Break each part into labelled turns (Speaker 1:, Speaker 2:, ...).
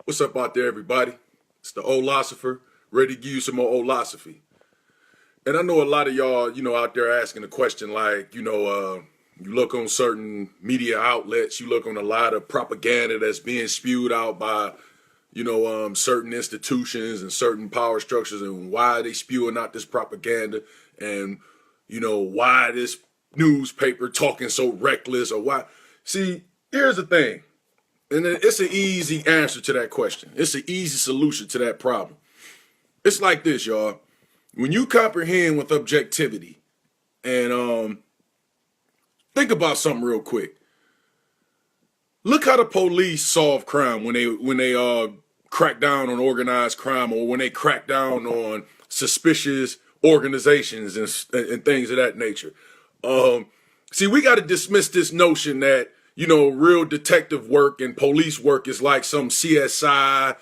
Speaker 1: What's up out there, everybody? It's the Olosopher, ready to give you some more Olosophy. And I know a lot of y'all, out there asking a question like, you look on certain media outlets, you look on a lot of propaganda that's being spewed out by, certain institutions and certain power structures, and why are they spewing out this propaganda, and, why this newspaper talking so reckless, or why. See, here's the thing. And it's an easy answer to that question. It's an easy solution to that problem. It's like this, y'all. When you comprehend with objectivity and think about something real quick. Look how the police solve crime when they crack down on organized crime, or when they crack down on suspicious organizations and things of that nature. See, we got to dismiss this notion that, real detective work and police work is like some CSI,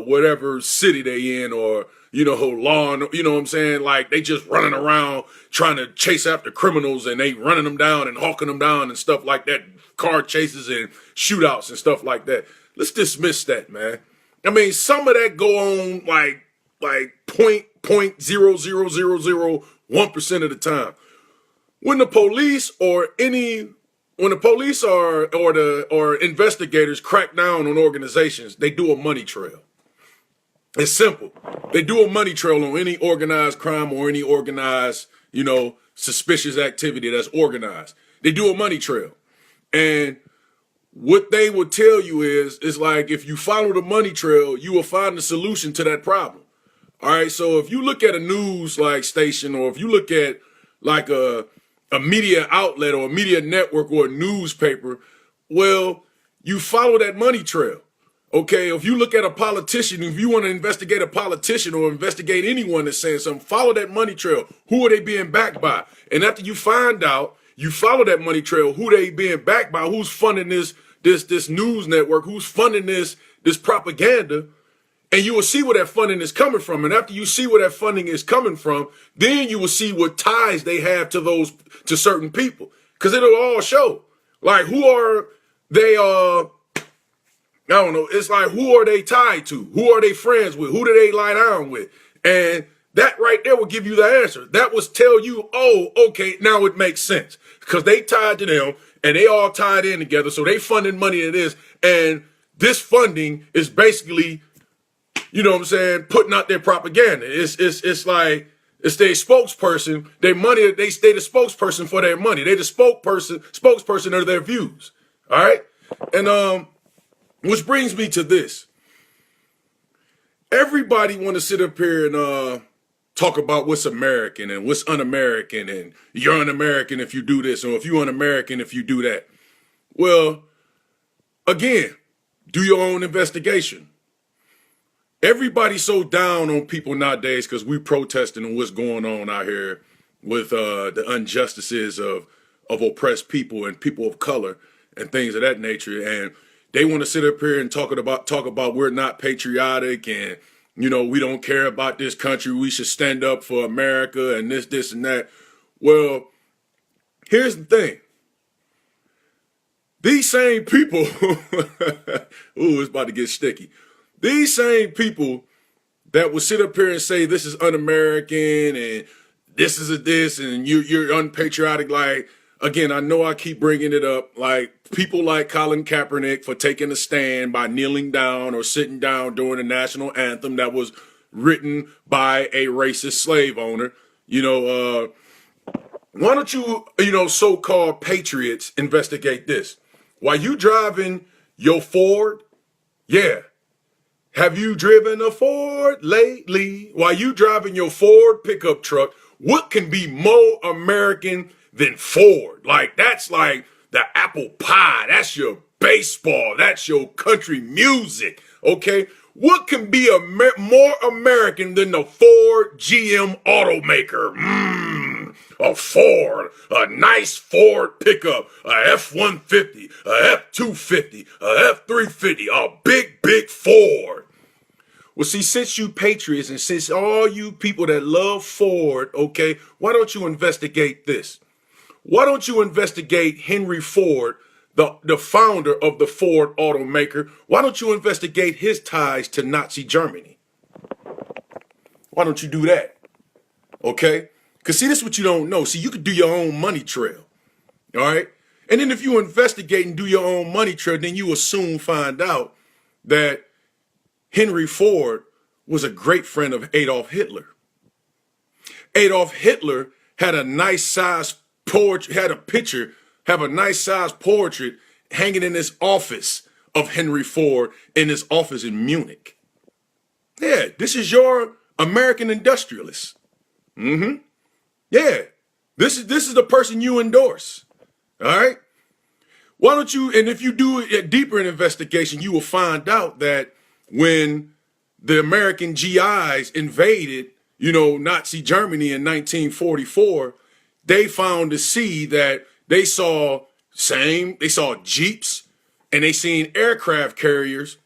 Speaker 1: whatever city they in, or, law, you know what I'm saying? Like they just running around trying to chase after criminals, and they running them down and hawking them down and stuff like that, car chases and shootouts and stuff like that. Let's dismiss that, man. I mean, some of that go on like .0.0001% of the time. When the police or investigators crack down on organizations, they do a money trail. It's simple. They do a money trail on any organized crime or any organized, suspicious activity that's organized. They do a money trail. And what they will tell you is like, if you follow the money trail, you will find the solution to that problem. All right. So if you look at a news like station, or if you look at like a media outlet or a media network or a newspaper, well, you follow that money trail. Okay, if you look at a politician, if you want to investigate a politician or investigate anyone that's saying something, follow that money trail. Who are they being backed by? And after you find out, you follow that money trail, who they being backed by, who's funding this news network, who's funding this propaganda, and you will see where that funding is coming from. And after you see where that funding is coming from, then you will see what ties they have to certain people. Because it'll all show. Like, who are they, I don't know. It's like, who are they tied to? Who are they friends with? Who do they lie down with? And that right there will give you the answer. That will tell you, oh, okay, now it makes sense. Because they tied to them, and they all tied in together. So they funding money to this. And this funding is basically, putting out their propaganda. It's like, it's their spokesperson, their money, they stay the spokesperson for their money. They the spokesperson of their views. All right? And which brings me to this. Everybody want to sit up here and talk about what's American and what's un-American, and you're un-American if you do this, or if you're un-American if you do that. Well, again, do your own investigation. Everybody's so down on people nowadays because we protesting on what's going on out here with the injustices of oppressed people and people of color and things of that nature. And they want to sit up here and talk about we're not patriotic, and, we don't care about this country. We should stand up for America and this and that. Well, here's the thing. These same people, ooh, it's about to get sticky. These same people that will sit up here and say this is un-American and this is this and you're unpatriotic. Like, again, I know I keep bringing it up. Like, people like Colin Kaepernick for taking a stand by kneeling down or sitting down during the national anthem that was written by a racist slave owner. Why don't you, so-called patriots investigate this? While you driving your Ford, yeah. Have you driven a Ford lately? While you driving your Ford pickup truck, what can be more American than Ford? Like, that's like the apple pie. That's your baseball. That's your country music. Okay? What can be more American than the Ford GM automaker? A Ford, a nice Ford pickup, a F-150, a F-250, a F-350, a big Ford. Well, see, since you patriots and since all you people that love Ford, okay, why don't you investigate this? Why don't you investigate Henry Ford, the founder of the Ford automaker, why don't you investigate his ties to Nazi Germany? Why don't you do that? Okay? Because see, this is what you don't know. See, you could do your own money trail. All right? And then if you investigate and do your own money trail, then you will soon find out that Henry Ford was a great friend of Adolf Hitler. Adolf Hitler had a nice size portrait, have a nice size portrait hanging in his office of Henry Ford in his office in Munich. Yeah, this is your American industrialist. Yeah, this is the person you endorse. All right. Why don't you? And if you do a deeper investigation, you will find out that when the American GIs invaded, Nazi Germany in 1944, they found to see that they saw Jeeps and they seen aircraft carriers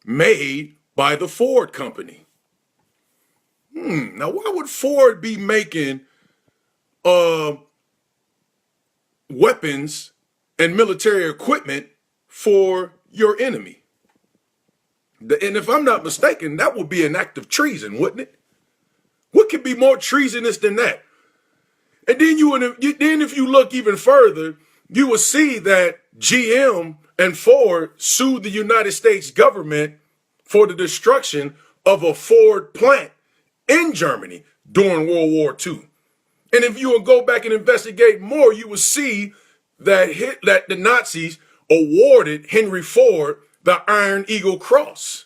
Speaker 1: made by the Ford company. Now, why would Ford be making weapons and military equipment for your enemy? And if I'm not mistaken, that would be an act of treason, wouldn't it? What could be more treasonous than that? And then if you look even further, you will see that GM and Ford sued the United States government for the destruction of a Ford plant in Germany during World War II. And if you will go back and investigate more, you will see that that the Nazis awarded Henry Ford the Iron Eagle Cross.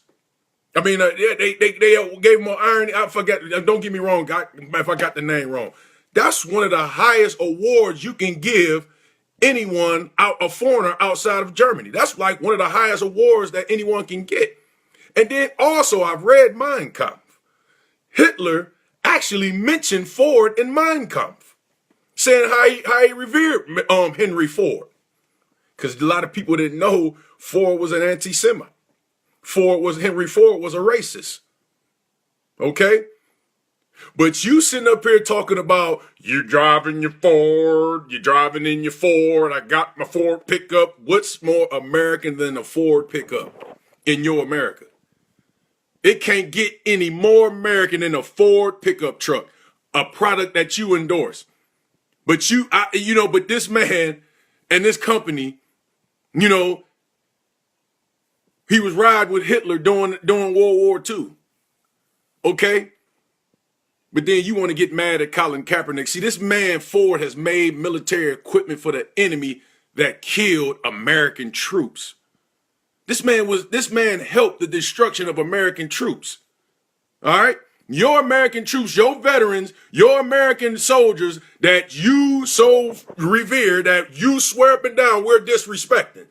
Speaker 1: I mean, they gave him an iron. I forget. Don't get me wrong, if I got the name wrong. That's one of the highest awards you can give anyone, a foreigner outside of Germany. That's like one of the highest awards that anyone can get. And then also, I've read Mein Kampf. Hitler actually mentioned Ford in Mein Kampf, saying how he revered Henry Ford. Because a lot of people didn't know Ford was an anti-Semite. Henry Ford was a racist. Okay? But you sitting up here talking about you driving your Ford, you're driving in your Ford, I got my Ford pickup. What's more American than a Ford pickup in your America? It can't get any more American than a Ford pickup truck, a product that you endorse. But but this man and this company, he was riding with Hitler during World War II. Okay? But then you want to get mad at Colin Kaepernick. See, this man Ford has made military equipment for the enemy that killed American troops. This man helped the destruction of American troops. All right? Your American troops, your veterans, your American soldiers that you so revere, that you swear up and down we're disrespecting.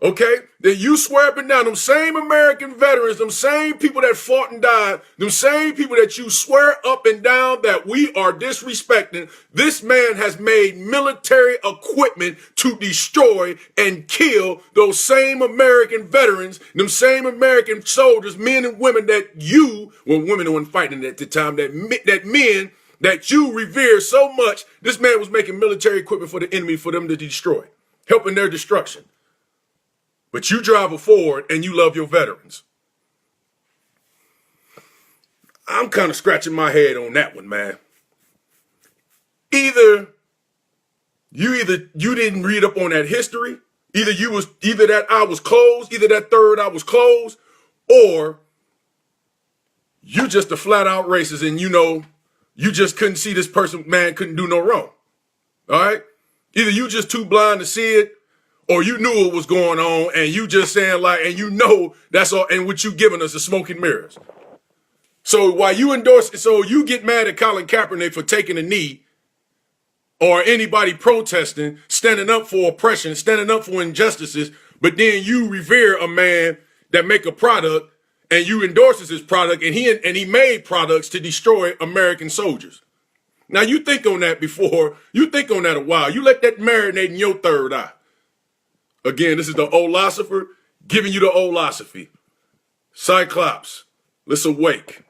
Speaker 1: Okay? That you swear up and down, them same American veterans, them same people that fought and died, them same people that you swear up and down that we are disrespecting, this man has made military equipment to destroy and kill those same American veterans, them same American soldiers, men and women that women weren't fighting at the time, that men that you revere so much, this man was making military equipment for the enemy for them to destroy, helping their destruction. But you drive a Ford and you love your veterans. I'm kind of scratching my head on that one, man. Either you didn't read up on that history, either that eye was closed, either that third eye was closed, or you just a flat out racist and you just couldn't see this man couldn't do no wrong. All right? Either you just too blind to see it, or you knew what was going on and you just saying and that's all, and what you giving us is smoke and mirrors. So while you get mad at Colin Kaepernick for taking a knee, or anybody protesting, standing up for oppression, standing up for injustices, but then you revere a man that make a product and you endorses his product and he made products to destroy American soldiers. Now you think on that a while. You let that marinate in your third eye. Again, this is the Olosopher giving you the Olosophy. Cyclops, let's awake.